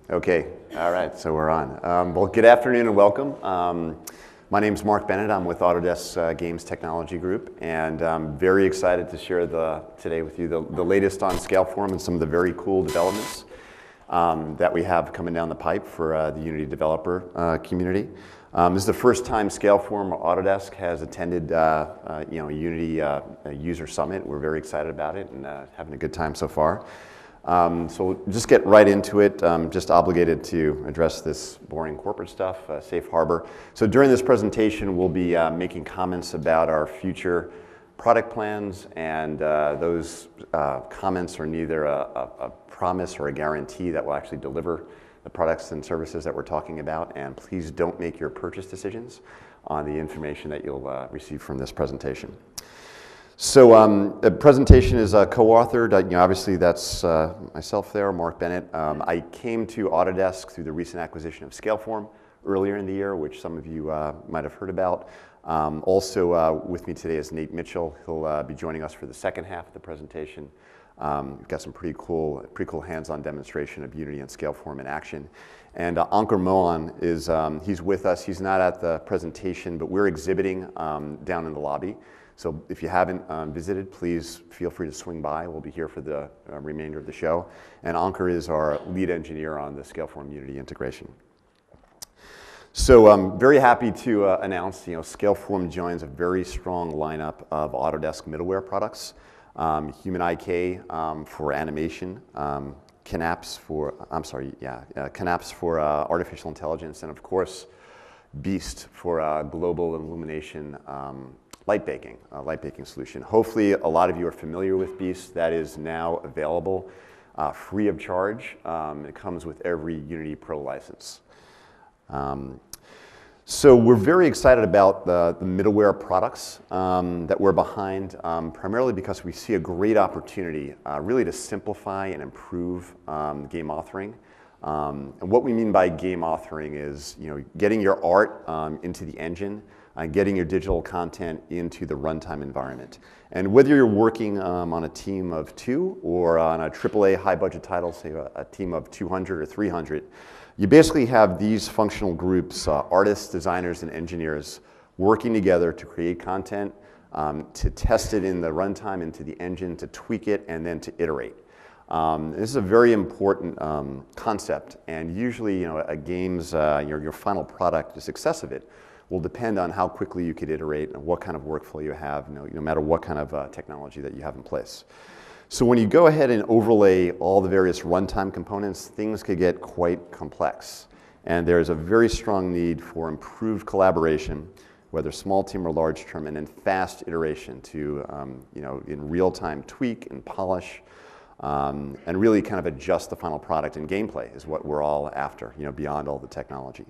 Okay, all right, so we're on. Well, good afternoon and welcome. My name's Mark Bennett. I'm with Autodesk Games Technology Group, and I'm very excited to share today with you the latest on Scaleform and some of the very cool developments that we have coming down the pipe for the Unity developer community. This is the first time Scaleform or Autodesk has attended a Unity user summit. We're very excited about it and having a good time so far. So we'll just get right into it. Just obligated to address this boring corporate stuff, safe harbor. So during this presentation, we'll be making comments about our future product plans, and those comments are neither a promise or a guarantee that we'll actually deliver the products and services that we're talking about, and please don't make your purchase decisions on the information that you'll receive from this presentation. So the presentation is co-authored. Obviously that's myself there, Mark Bennett. I came to Autodesk through the recent acquisition of Scaleform earlier in the year, which some of you might have heard about. Also with me today is Nate Mitchell. He'll be joining us for the second half of the presentation. We've got some pretty cool hands-on demonstration of Unity and Scaleform in action. And Ankur Mohan is he's with us. He's not at the presentation, but we're exhibiting down in the lobby. So if you haven't visited, please feel free to swing by. We'll be here for the remainder of the show. And Ankur is our lead engineer on the Scaleform Unity integration. So I'm very happy to announce, Scaleform joins a very strong lineup of Autodesk middleware products. Human IK for animation, Canapps for artificial intelligence, and of course, Beast for global illumination light baking solution. Hopefully, a lot of you are familiar with Beast. That is now available free of charge. It comes with every Unity Pro license. So we're very excited about the middleware products that we're behind, primarily because we see a great opportunity really to simplify and improve game authoring. And what we mean by game authoring is getting your art into the engine, getting your digital content into the runtime environment. And whether you're working on a team of 2 or on a AAA high budget title, say a team of 200 or 300, you basically have these functional groups, artists, designers, and engineers working together to create content, to test it in the runtime, into the engine, to tweak it, and then to iterate. This is a very important concept, and usually a game's, your final product, the success of it, will depend on how quickly you could iterate and what kind of workflow you have, no matter what kind of technology that you have in place. So when you go ahead and overlay all the various runtime components, things could get quite complex. And there's a very strong need for improved collaboration, whether small team or large team, and then fast iteration to, in real time tweak and polish, and really kind of adjust the final product. And gameplay is what we're all after, beyond all the technology.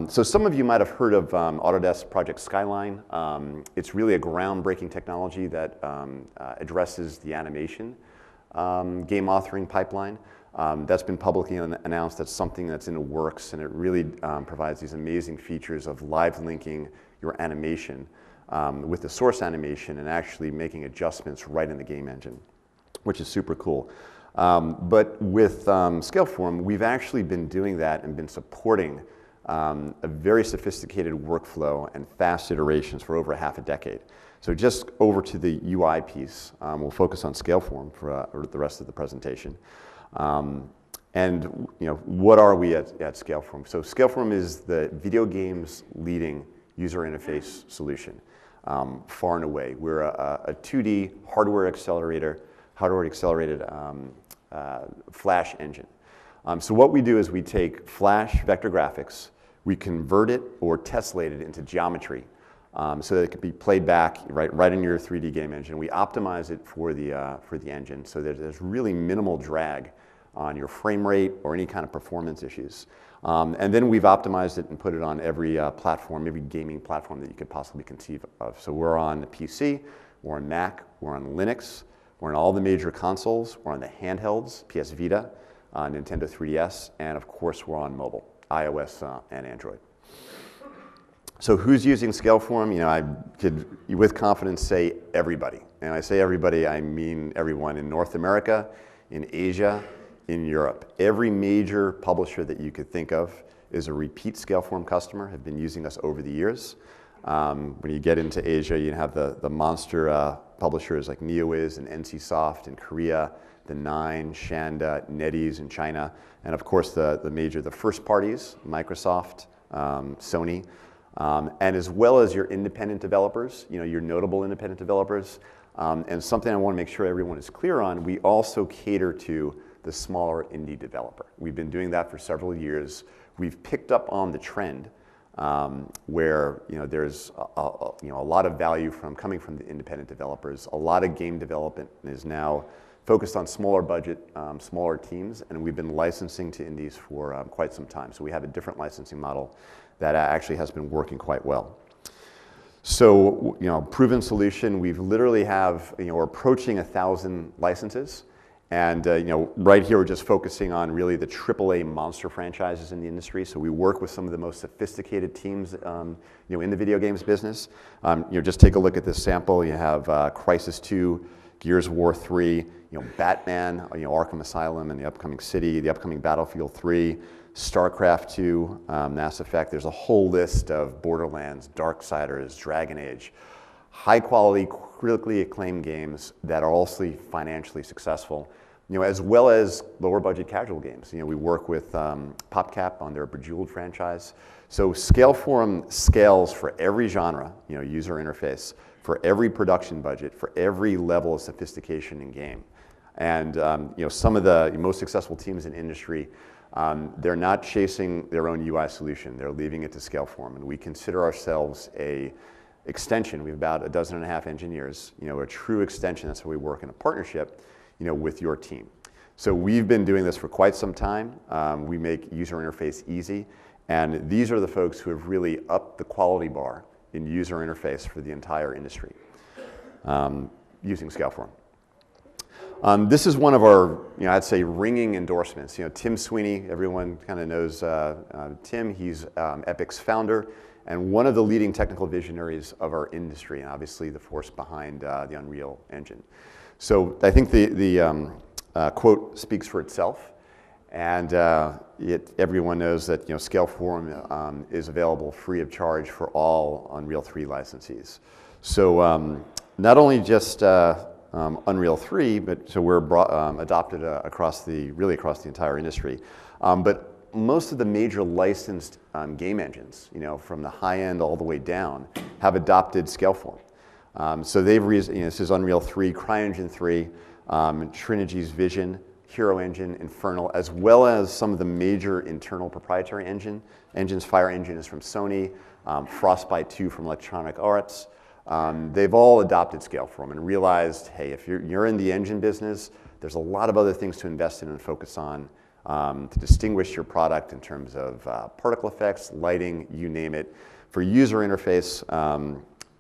So some of you might have heard of Autodesk Project Skyline. It's really a groundbreaking technology that addresses the animation game authoring pipeline. That's been publicly announced. That's something that's in the works, and it really provides these amazing features of live linking your animation with the source animation and actually making adjustments right in the game engine, which is super cool. But with Scaleform, we've actually been doing that and been supporting a very sophisticated workflow and fast iterations for over half a decade. So just over to the UI piece, we'll focus on Scaleform for the rest of the presentation. And what are we at Scaleform? So Scaleform is the video games leading user interface solution, far and away. We're a 2D hardware accelerated Flash engine. So what we do is we take Flash vector graphics, we convert it or tessellate it into geometry so that it can be played back right in your 3D game engine. We optimize it for the engine so that there's really minimal drag on your frame rate or any kind of performance issues. And then we've optimized it and put it on every platform, every gaming platform that you could possibly conceive of. So we're on the PC, we're on Mac, we're on Linux, we're on all the major consoles, we're on the handhelds, PS Vita, Nintendo 3DS, and of course we're on mobile, iOS and Android. So who's using Scaleform? I could, with confidence, say everybody. And I say everybody, I mean everyone in North America, in Asia, in Europe. Every major publisher that you could think of is a repeat Scaleform customer, have been using us over the years. When you get into Asia, you have the monster publishers like NeoWiz and NCSoft in Korea, the Nine, Shanda, NetEase in China, and of course the first parties, Microsoft, Sony, and as well as your independent developers, your notable independent developers. And something I want to make sure everyone is clear on, we also cater to the smaller indie developer. We've been doing that for several years. We've picked up on the trend where there's a lot of value coming from the independent developers. A lot of game development is now focused on smaller budget, smaller teams, and we've been licensing to indies for quite some time. So we have a different licensing model that actually has been working quite well. So, proven solution. We've literally we're approaching 1,000 licenses, and right here we're just focusing on really the AAA monster franchises in the industry. So we work with some of the most sophisticated teams, in the video games business. Just take a look at this sample. You have Crisis 2, Gears of War 3, Batman, Arkham Asylum, and the upcoming City, the upcoming Battlefield 3. StarCraft 2, Mass Effect. There's a whole list of Borderlands, Darksiders, Dragon Age, high quality, critically acclaimed games that are also financially successful, as well as lower budget casual games. We work with PopCap on their Bejeweled franchise. So Scaleform scales for every genre, user interface, for every production budget, for every level of sophistication in game. And some of the most successful teams in industry, they're not chasing their own UI solution. They're leaving it to Scaleform, and we consider ourselves a extension. We have about 12.5 engineers, a true extension. That's how we work in a partnership, with your team. So we've been doing this for quite some time. We make user interface easy, and these are the folks who have really upped the quality bar in user interface for the entire industry using Scaleform. This is one of our, I'd say, ringing endorsements. Tim Sweeney, everyone kind of knows Tim. He's Epic's founder and one of the leading technical visionaries of our industry, and obviously the force behind the Unreal Engine. So I think the quote speaks for itself, and everyone knows that Scaleform is available free of charge for all Unreal 3 licensees. So not only just Unreal 3, but so we're adopted across the entire industry. But most of the major licensed game engines, from the high end all the way down, have adopted Scaleform. So they've this is Unreal 3, CryEngine 3, Trinity's Vision, Hero Engine, Infernal, as well as some of the major internal proprietary engines. Fire Engine is from Sony, Frostbite 2 from Electronic Arts. They've all adopted Scaleform and realized, hey, if you're in the engine business, there's a lot of other things to invest in and focus on to distinguish your product in terms of particle effects, lighting, you name it. For user interface,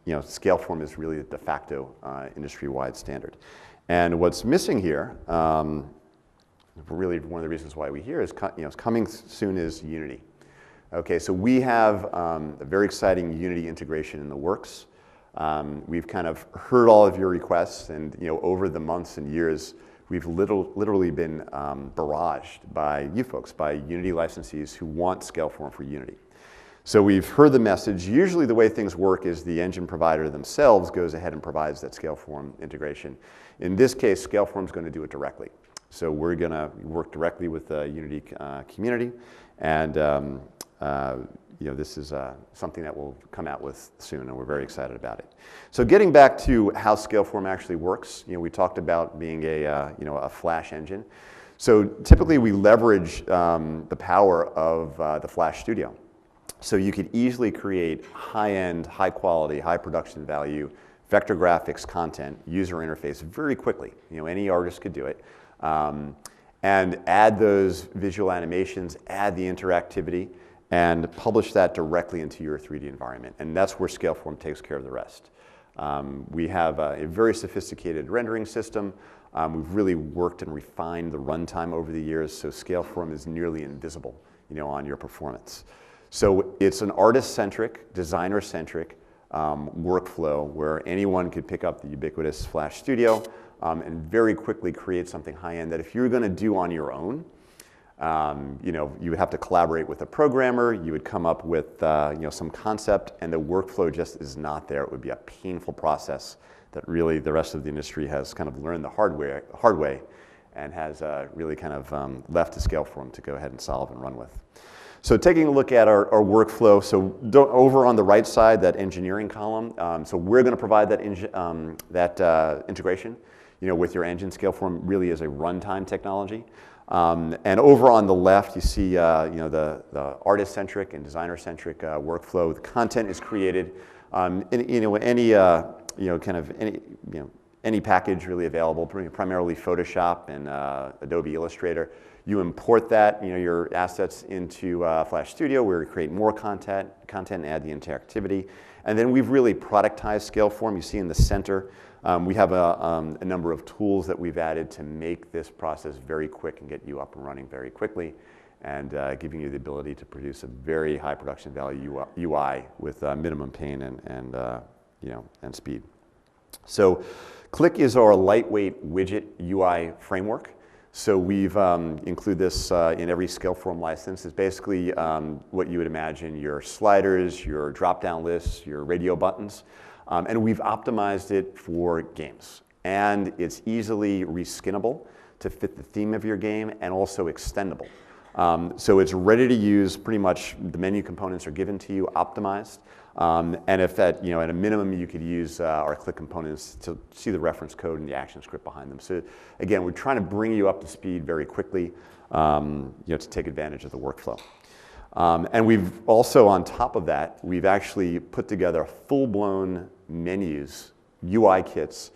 Scaleform is really the de facto industry-wide standard. And what's missing here, really one of the reasons why we're here is, coming soon is Unity. Okay, so we have a very exciting Unity integration in the works. We've kind of heard all of your requests, and over the months and years, we've literally been barraged by you folks, by Unity licensees who want Scaleform for Unity. So we've heard the message. Usually the way things work is the engine provider themselves goes ahead and provides that Scaleform integration. In this case, Scaleform is going to do it directly. So we're going to work directly with the Unity community, and this is something that we'll come out with soon, and we're very excited about it. So getting back to how Scaleform actually works, we talked about being a Flash engine. So typically we leverage the power of the Flash Studio. So you could easily create high-end, high-quality, high-production value vector graphics content, user interface very quickly. Any artist could do it. And add those visual animations, add the interactivity, and publish that directly into your 3D environment. And that's where Scaleform takes care of the rest. We have a very sophisticated rendering system. We've really worked and refined the runtime over the years, so Scaleform is nearly invisible, on your performance. So it's an artist-centric, designer-centric workflow where anyone could pick up the ubiquitous Flash Studio, and very quickly create something high-end that if you're going to do on your own, you would have to collaborate with a programmer, you would come up with some concept, and the workflow just is not there. It would be a painful process that really the rest of the industry has kind of learned the hard way and has really kind of left to Scaleform to go ahead and solve and run with. So taking a look at our workflow, so over on the right side, that engineering column, so we're going to provide that integration with your engine. Scaleform really is a runtime technology. And over on the left, you see the artist-centric and designer-centric workflow. The content is created any package really available, primarily Photoshop and Adobe Illustrator. You import that, your assets into Flash Studio, where we create more content and add the interactivity. And then we've really productized Scaleform. You see in the center, we have a number of tools that we've added to make this process very quick and get you up and running very quickly, and giving you the ability to produce a very high production value UI with minimum pain and speed. So Click is our lightweight widget UI framework. So we've include this in every Scaleform license. It's basically what you would imagine your sliders, your drop-down lists, your radio buttons. And we've optimized it for games. And it's easily reskinnable to fit the theme of your game, and also extendable. So it's ready to use. Pretty much the menu components are given to you, optimized. And if at a minimum, you could use our Click components to see the reference code and the action script behind them. So again, we're trying to bring you up to speed very quickly, to take advantage of the workflow. And we've also, on top of that, we've actually put together full-blown menus, UI kits,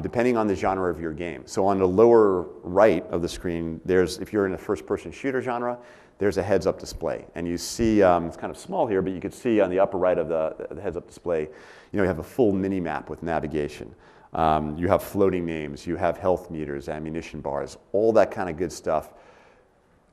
depending on the genre of your game. So on the lower right of the screen, if you're in a first-person shooter genre, there's a heads-up display. And you see, it's kind of small here, but you can see on the upper right of the heads-up display, you have a full mini-map with navigation. You have floating names, you have health meters, ammunition bars, all that kind of good stuff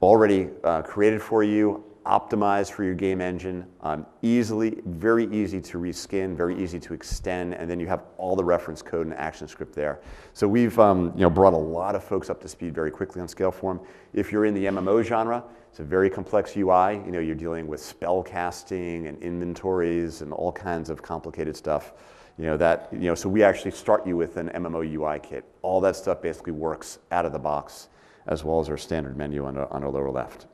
already created for you, optimized for your game engine, very easy to reskin, very easy to extend, and then you have all the reference code and action script there. So we've brought a lot of folks up to speed very quickly on Scaleform. If you're in the MMO genre, it's a very complex UI. You're dealing with spell casting and inventories and all kinds of complicated stuff. So we actually start you with an MMO UI kit. All that stuff basically works out of the box, as well as our standard menu on our lower left.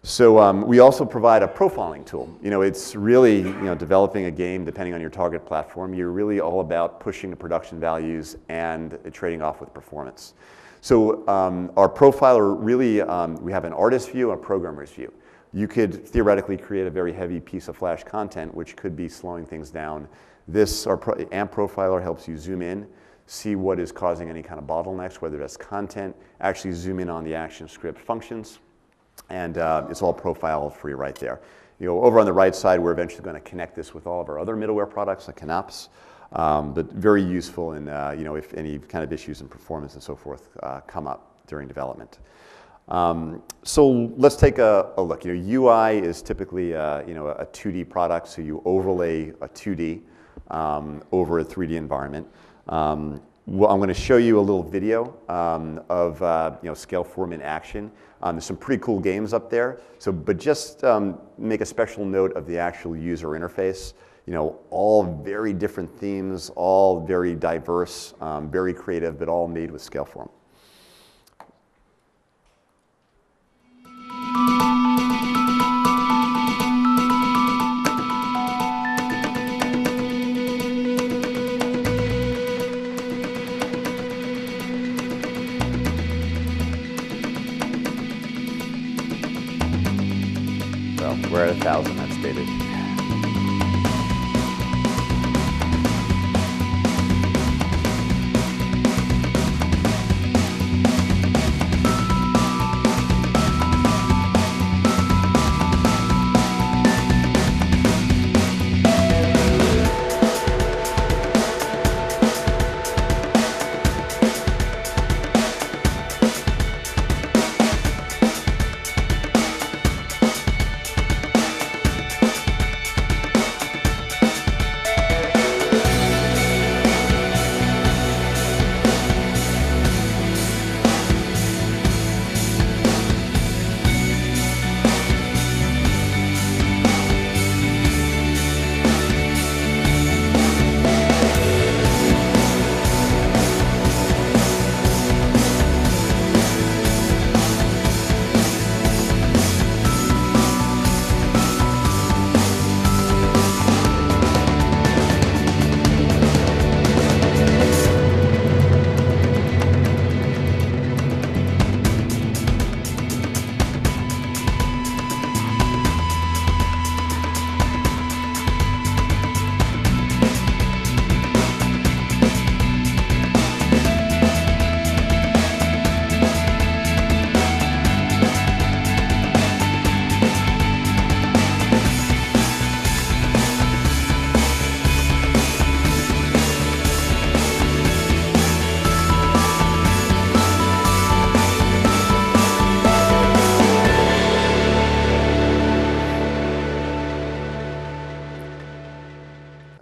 So we also provide a profiling tool. It's really, developing a game, depending on your target platform, you're really all about pushing the production values and trading off with performance. So our profiler really, we have an artist view, a programmer's view. You could theoretically create a very heavy piece of Flash content, which could be slowing things down. Our AMP profiler helps you zoom in, see what is causing any kind of bottlenecks, whether that's content, actually zoom in on the action script functions. And it's all profile free right there. Over on the right side, we're eventually going to connect this with all of our other middleware products like Canaps, but very useful in if any kind of issues in performance and so forth come up during development. So let's take a look. UI is typically a 2D product, so you overlay a 2D over a 3D environment. Well, I'm going to show you a little video of Scaleform in action. There's some pretty cool games up there. But just make a special note of the actual user interface. All very different themes, all very diverse, very creative, but all made with Scaleform. We're at 1,000, that's stated.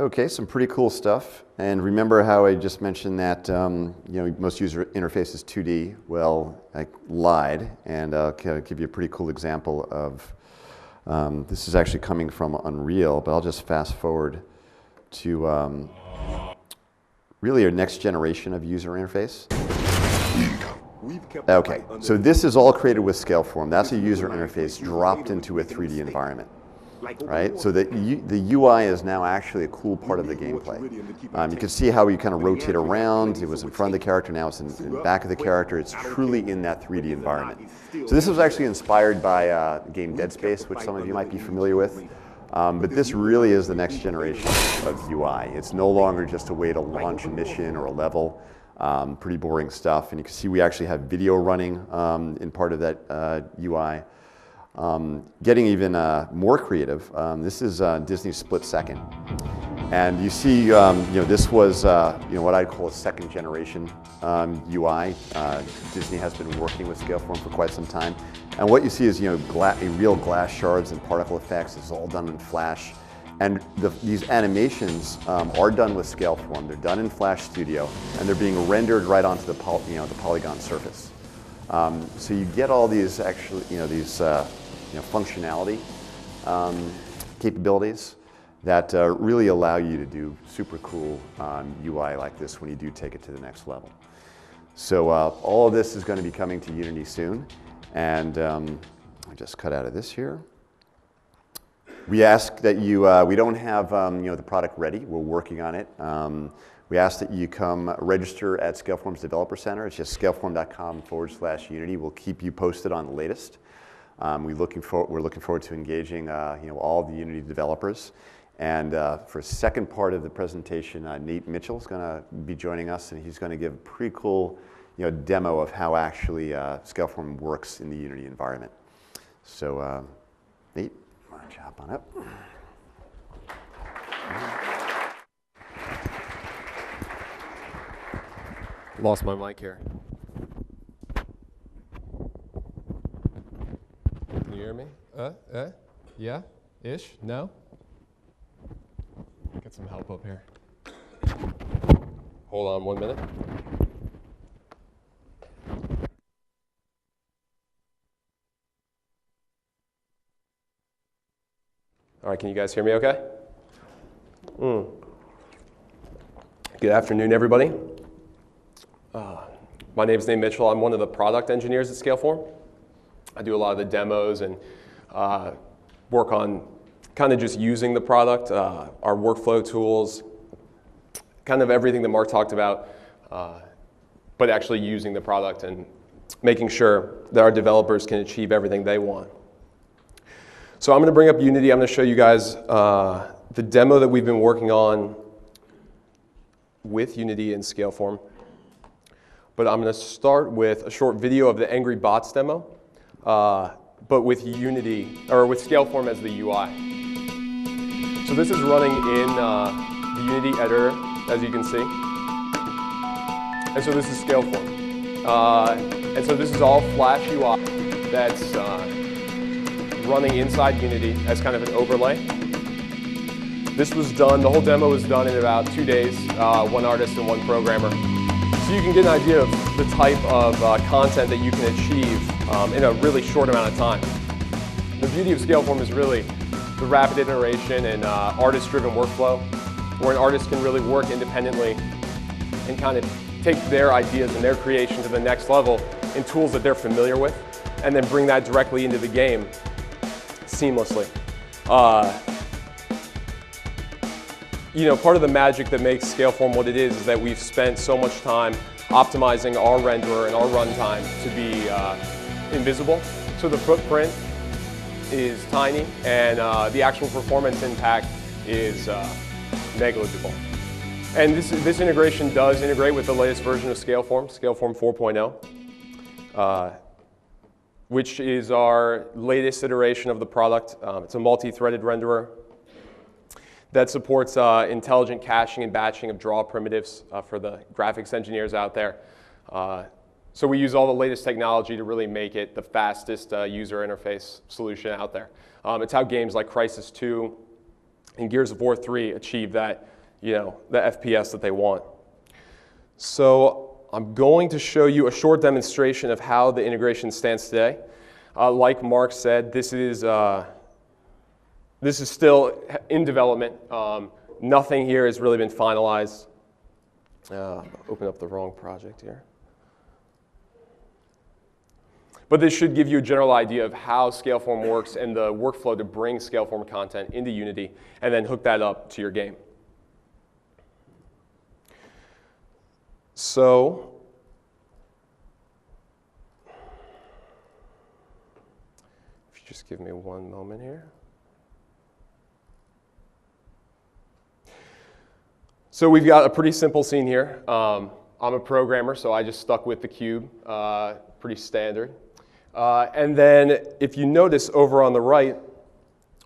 Okay, some pretty cool stuff. And remember how I just mentioned that most user interface is 2D? Well, I lied, and I'll give you a pretty cool example of, this is actually coming from Unreal, but I'll just fast forward to really our next generation of user interface. Okay, so this is all created with Scaleform. That's a user interface dropped into a 3D environment. Right, so the UI is now actually a cool part of the gameplay. You can see how you kind of rotate around. It was in front of the character, now it's in the back of the character. It's truly in that 3D environment. So this was actually inspired by the game Dead Space, which some of you might be familiar with. But this really is the next generation of UI. It's no longer just a way to launch a mission or a level. Pretty boring stuff. And you can see we actually have video running in part of that UI. Getting even more creative, this is Disney Split Second. And you see, this was what I'd call a second generation UI. Disney has been working with Scaleform for quite some time. And what you see is real glass shards and particle effects. It's all done in Flash. And these animations are done with Scaleform. They're done in Flash Studio, and they're being rendered right onto the polygon surface. So you get all these functionality capabilities that really allow you to do super cool UI like this when you do take it to the next level. So all of this is going to be coming to Unity soon, and I just cut out of this here. We ask that we don't have the product ready. We're working on it. We ask that you come register at Scaleform's Developer Center. It's just scaleform.com/Unity. We'll keep you posted on the latest. We're looking forward to engaging all the Unity developers. And for a second part of the presentation, Nate Mitchell is going to be joining us, and he's going to give a pretty cool demo of how actually Scaleform works in the Unity environment. So Nate, why don't you hop on up? Lost my mic here. Can you hear me? Yeah? Ish? No? Get some help up here. Hold on 1 minute. All right, can you guys hear me okay? Good afternoon, everybody. My name is Nate Mitchell. I'm one of the product engineers at Scaleform. I do a lot of the demos and work on kind of just using the product, our workflow tools, kind of everything that Mark talked about, but actually using the product and making sure that our developers can achieve everything they want. So I'm going to bring up Unity. I'm going to show you guys the demo that we've been working on with Unity and Scaleform. But I'm going to start with a short video of the Angry Bots demo, but with Unity, or with Scaleform as the UI. So this is running in the Unity editor, as you can see. And so this is Scaleform. And so this is all Flash UI that's running inside Unity as kind of an overlay. This was done, the whole demo was done in about 2 days, one artist and one programmer. So you can get an idea of the type of content that you can achieve in a really short amount of time. The beauty of Scaleform is really the rapid iteration and artist-driven workflow, where an artist can really work independently and kind of take their ideas and their creation to the next level in tools that they're familiar with, and then bring that directly into the game seamlessly. Part of the magic that makes Scaleform what it is that we've spent so much time optimizing our renderer and our runtime to be invisible. So the footprint is tiny, and the actual performance impact is negligible. And this integration does integrate with the latest version of Scaleform, Scaleform 4.0, which is our latest iteration of the product. It's a multi-threaded renderer that supports intelligent caching and batching of draw primitives for the graphics engineers out there. So we use all the latest technology to really make it the fastest user interface solution out there. It's how games like Crysis 2 and Gears of War 3 achieve that the FPS that they want. So I'm going to show you a short demonstration of how the integration stands today. Like Mark said, this is still in development. Nothing here has really been finalized. Open up the wrong project here. But this should give you a general idea of how Scaleform works and the workflow to bring Scaleform content into Unity and then hook that up to your game. So if you just give me one moment here. So we've got a pretty simple scene here. I'm a programmer, so I just stuck with the cube, pretty standard. And then if you notice over on the right,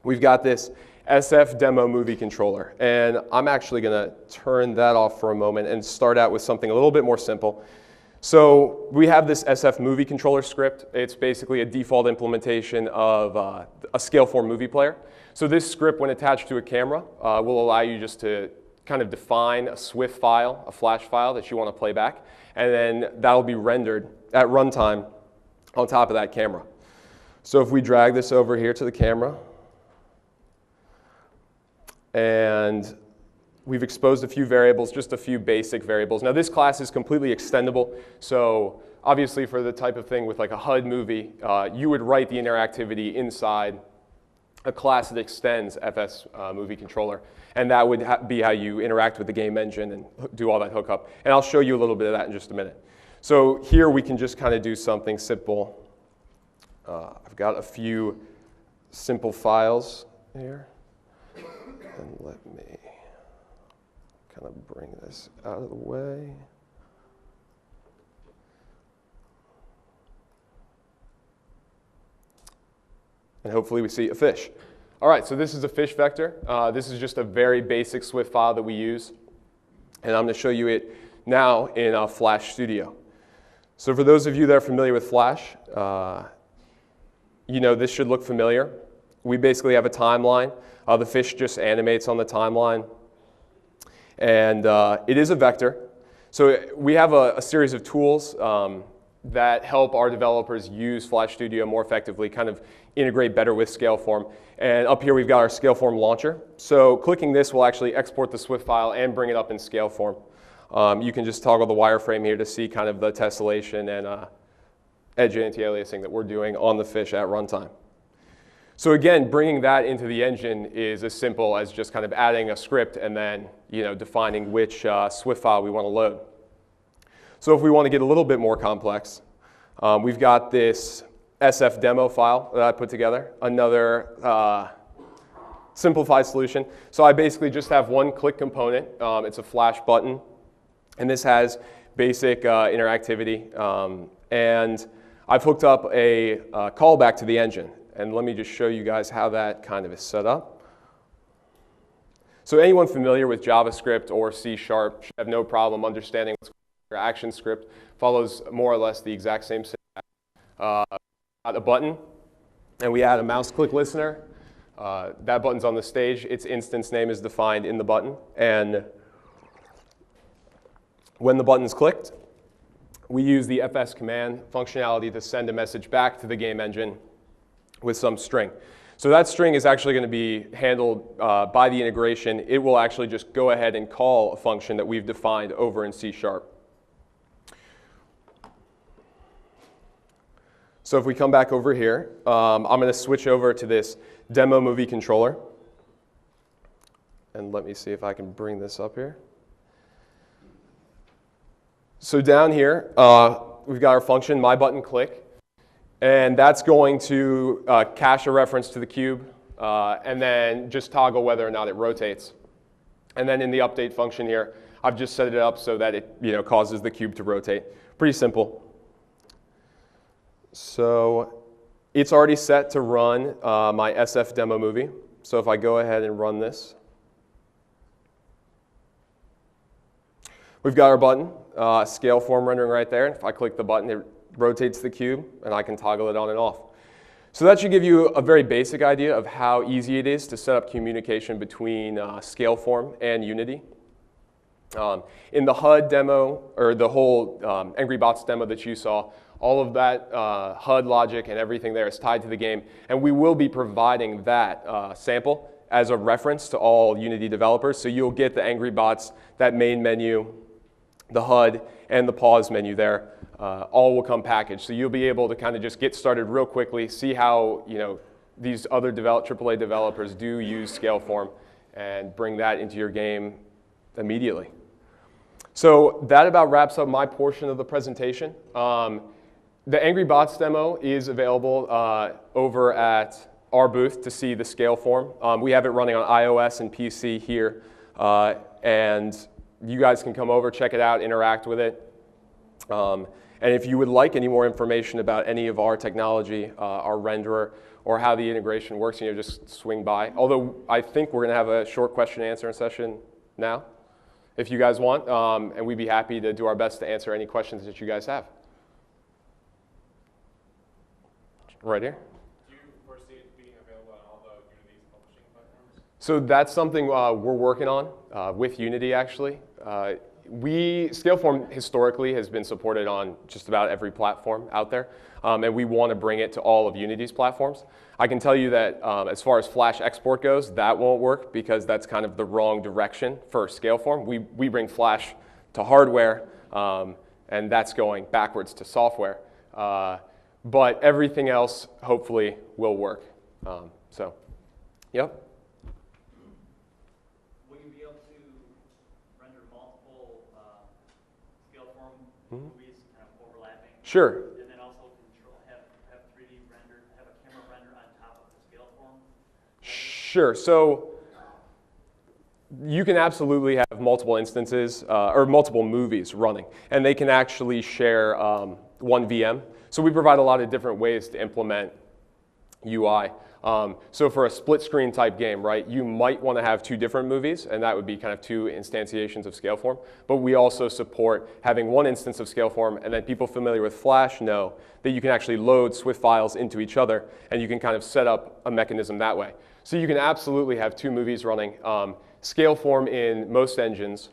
we've got this SF demo movie controller. And I'm actually going to turn that off for a moment and start out with something a little bit more simple. So we have this SF movie controller script. It's basically a default implementation of a Scaleform movie player. So this script, when attached to a camera, will allow you just to kind of define a SWF file, a flash file that you want to play back. And then that'll be rendered at runtime on top of that camera. So if we drag this over here to the camera, and we've exposed a few variables, just a few basic variables. Now this class is completely extendable, so obviously for the type of thing with like a HUD movie, you would write the interactivity inside a class that extends FS movie controller, and that would be how you interact with the game engine and do all that hookup. And I'll show you a little bit of that in just a minute. So here we can just kind of do something simple. I've got a few simple files here. And let me kind of bring this out of the way. And hopefully we see a fish. All right, so this is a fish vector. This is just a very basic SWF file that we use. And I'm going to show you it now in Flash Studio. So for those of you that are familiar with Flash, this should look familiar. We basically have a timeline. The fish just animates on the timeline. And it is a vector. So we have a series of tools that help our developers use Flash Studio more effectively, kind of integrate better with Scaleform. And up here we've got our Scaleform launcher. So clicking this will actually export the SWF file and bring it up in Scaleform. You can just toggle the wireframe here to see kind of the tessellation and edge anti-aliasing that we're doing on the fish at runtime. So again, bringing that into the engine is as simple as just kind of adding a script and then defining which SWF file we want to load. So if we want to get a little bit more complex, we've got this SF demo file that I put together, another simplified solution. So I basically just have one click component. It's a flash button, and this has basic interactivity. And I've hooked up a callback to the engine. And let me just show you guys how that kind of is set up. So anyone familiar with JavaScript or C# should have no problem understanding what's called an action script. Follows more or less the exact same syntax. Add a button, and we add a mouse click listener. That button's on the stage. Its instance name is defined in the button. And when the button's clicked, we use the fs command functionality to send a message back to the game engine with some string. So that string is actually going to be handled by the integration. It will actually just go ahead and call a function that we've defined over in C#. So if we come back over here, I'm going to switch over to this demo movie controller. And let me see if I can bring this up here. So down here, we've got our function, myButtonClick. And that's going to cache a reference to the cube and then just toggle whether or not it rotates. And then in the update function here, I've just set it up so that it causes the cube to rotate. Pretty simple. So it's already set to run my SF demo movie. So if I go ahead and run this, we've got our button, Scaleform rendering right there. If I click the button, it rotates the cube, and I can toggle it on and off. So that should give you a very basic idea of how easy it is to set up communication between Scaleform and Unity. In the HUD demo, or the whole Angry Bots demo that you saw, all of that HUD logic and everything there is tied to the game, and we will be providing that sample as a reference to all Unity developers. So you'll get the Angry Bots, that main menu, the HUD, and the pause menu there. All will come packaged. So you'll be able to kind of just get started real quickly, see how these other AAA developers do use Scaleform, and bring that into your game immediately. So that about wraps up my portion of the presentation. The Angry Bots demo is available over at our booth to see the Scaleform. We have it running on iOS and PC here, and you guys can come over, check it out, interact with it. And if you would like any more information about any of our technology, our renderer, or how the integration works, just swing by. Although I think we're going to have a short question and answer session now, if you guys want, and we'd be happy to do our best to answer any questions that you guys have. Right here. Do you foresee it being available on all the Unity's publishing platforms? So that's something we're working on with Unity, actually. Scaleform historically has been supported on just about every platform out there, and we want to bring it to all of Unity's platforms. I can tell you that as far as Flash export goes, that won't work because that's kind of the wrong direction for Scaleform. We bring Flash to hardware, and that's going backwards to software. But everything else, hopefully, will work. Yep. Will you be able to render multiple Scaleform movies kind of overlapping? Sure. And then also have 3D render, have a camera render on top of the Scaleform? Sure. So you can absolutely have multiple instances or multiple movies running, and they can actually share one VM. So we provide a lot of different ways to implement UI. So for a split screen type game, right, you might want to have two different movies, and that would be kind of two instantiations of Scaleform. But we also support having one instance of Scaleform, and then people familiar with Flash know that you can actually load Swift files into each other, and you can kind of set up a mechanism that way. So you can absolutely have two movies running. Scaleform in most engines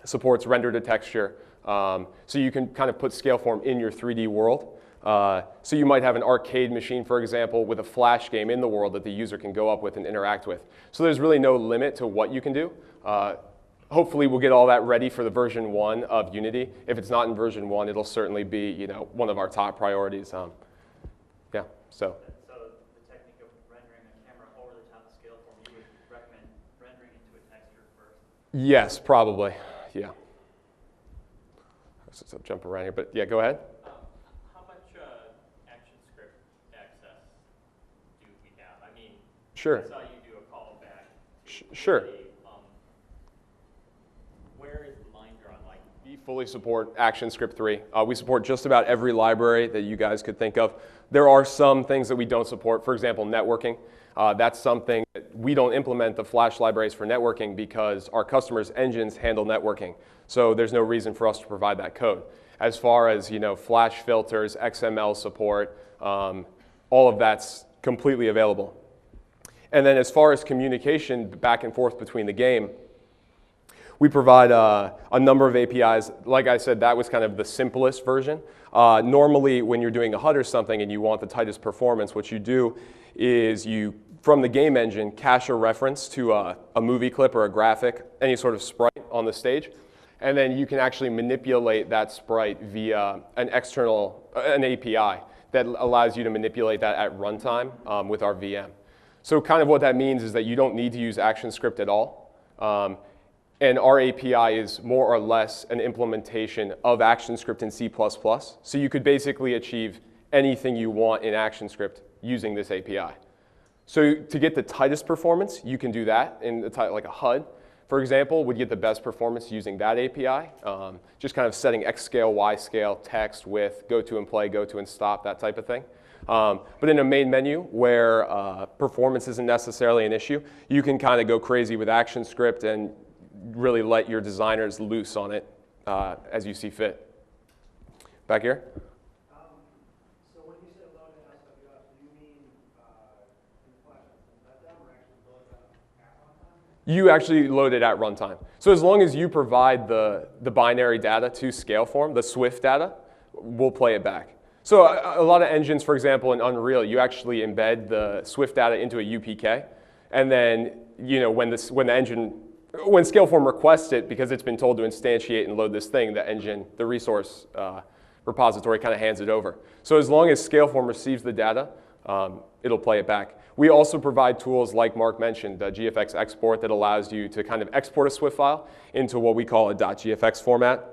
supports render to texture. So you can kind of put Scaleform in your 3D world. So you might have an arcade machine, for example, with a Flash game in the world that the user can go up with and interact with. So there's really no limit to what you can do. Hopefully we'll get all that ready for the version 1 of Unity. If it's not in version 1, it'll certainly be one of our top priorities. Yeah, so. So the technique of rendering a camera over the top of Scaleform, you would recommend rendering into a texture first? Yes, probably, yeah. So jump around here, but yeah, go ahead. How much ActionScript access do we have? I mean, Sure. I saw you do a callback. Sure. Where is the line drawn? Like, We fully support ActionScript 3. We support just about every library that you guys could think of. There are some things that we don't support. For example, networking. That's something that we don't implement the Flash libraries for networking because our customers' engines handle networking. So there's no reason for us to provide that code. As far as Flash filters, XML support, all of that's completely available. And then as far as communication back and forth between the game, we provide a number of APIs. Like I said, that was kind of the simplest version. Normally, when you're doing a HUD or something and you want the tightest performance, what you do is you, from the game engine, cache a reference to a movie clip or a graphic, any sort of sprite on the stage. And then you can actually manipulate that sprite via an API that allows you to manipulate that at runtime with our VM. So kind of what that means is that you don't need to use ActionScript at all. And our API is more or less an implementation of ActionScript in C++. So you could basically achieve anything you want in ActionScript using this API. So to get the tightest performance, you can do that in like a HUD, for example, would get the best performance using that API. Just kind of setting X scale, Y scale, text, width, go to and play, go to and stop, that type of thing. But in a main menu where performance isn't necessarily an issue, you can kind of go crazy with ActionScript and really let your designers loose on it as you see fit. Back here? So when you say load in SWF, do you mean in Flash let them or actually load them at runtime? You actually load it at runtime. So as long as you provide the binary data to Scaleform, the Swift data, we'll play it back. So a lot of engines, for example, in Unreal, you actually embed the Swift data into a UPK, and then when Scaleform requests it, because it's been told to instantiate and load this thing, the resource repository kind of hands it over. So as long as Scaleform receives the data, it'll play it back. We also provide tools like Mark mentioned, the GFX export that allows you to kind of export a Swift file into what we call a .gfx format,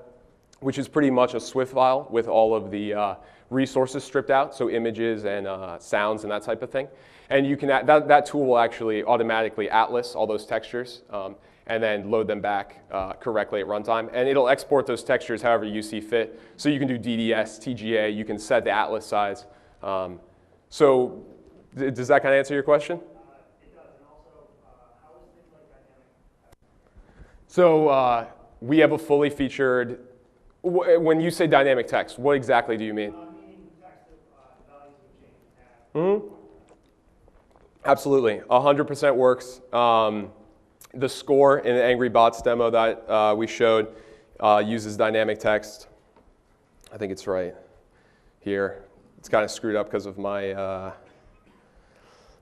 which is pretty much a Swift file with all of the resources stripped out, so images and sounds and that type of thing. And you can that tool will actually automatically atlas all those textures and then load them back correctly at runtime. And it'll export those textures however you see fit. So you can do DDS, TGA, you can set the atlas size. So does that kind of answer your question? It does, and also, how is things like dynamic? So we have a fully featured, when you say dynamic text, what exactly do you mean? Meaning text of values of change. Absolutely, 100% works. The score in the Angry Bots demo that we showed uses dynamic text. I think it's right here. It's kind of screwed up because of my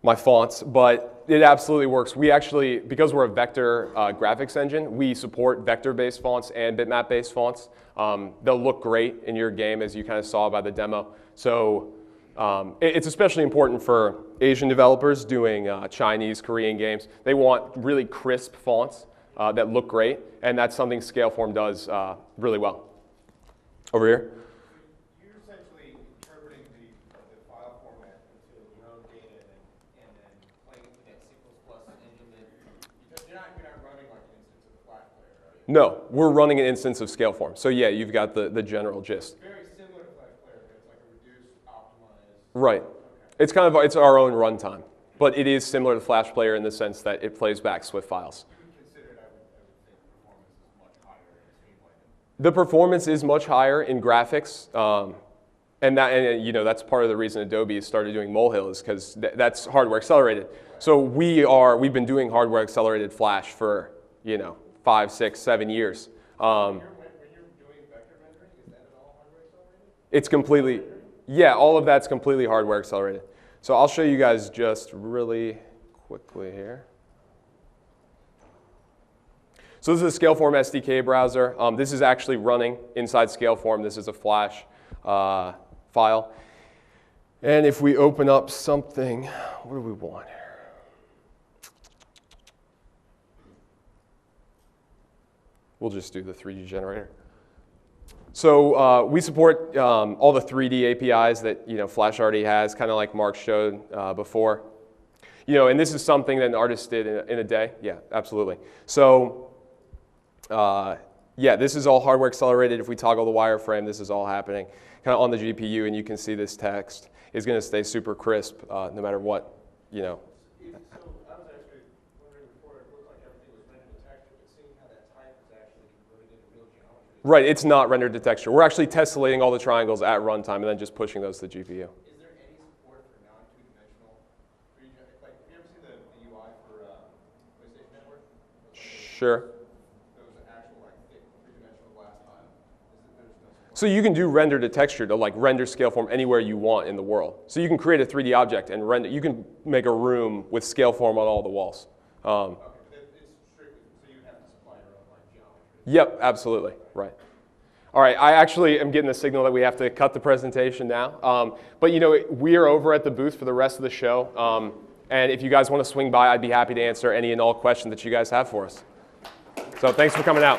my fonts, but it absolutely works. We actually, because we're a vector graphics engine, we support vector-based fonts and bitmap-based fonts. They'll look great in your game, as you kind of saw by the demo. So it's especially important for Asian developers doing Chinese, Korean games. They want really crisp fonts that look great, and that's something Scaleform does really well. Over here. You're essentially interpreting the file format into your own data and then playing it with that C++ engine. You're not running like an instance of the Flash player, are you? No, we're running an instance of Scaleform. So yeah, you've got the general gist. Very similar to Flash player, but it's like a reduced, optimized. Right. It's kind of it's our own runtime, but it is similar to Flash Player in the sense that it plays back Swift files. You would consider it, I would think, performance is much higher in streamlining. The performance is much higher in graphics, and that's part of the reason Adobe started doing Molehill is because that's hardware accelerated. So we've been doing hardware accelerated Flash for 5, 6, 7 years. When you're doing vector rendering, is that at all hardware accelerated? It's completely, yeah, all of that's completely hardware accelerated. So I'll show you guys just really quickly here. So this is a Scaleform SDK browser. This is actually running inside Scaleform. This is a Flash file. And if we open up something, what do we want here? We'll just do the 3D generator. So we support all the 3D APIs that Flash already has, kind of like Mark showed before. And this is something that an artist did in a day. Yeah, absolutely. So yeah, this is all hardware accelerated. If we toggle the wireframe, this is all happening kind of on the GPU, and you can see this text is going to stay super crisp no matter what. So I was actually wondering before, it looked like everything was rendered to texture, but seeing how that type is actually converted into real geometry. Right, it's not rendered to texture. We're actually tessellating all the triangles at runtime and then just pushing those to the GPU. Is there any support for non-two-dimensional 3D? Like, have you ever seen the UI for PlayStation Network? Sure. Those actual like thick three-dimensional glass tiles. There's no support. So you can do render to texture to like render Scaleform anywhere you want in the world. So you can create a 3D object and render. You can make a room with Scaleform on all the walls. Okay, but it's strictly, so you have to supply your own like geometry. Yep, absolutely, right. All right, I actually am getting the signal that we have to cut the presentation now. But we are over at the booth for the rest of the show. And if you guys want to swing by, I'd be happy to answer any and all questions that you guys have for us. So thanks for coming out.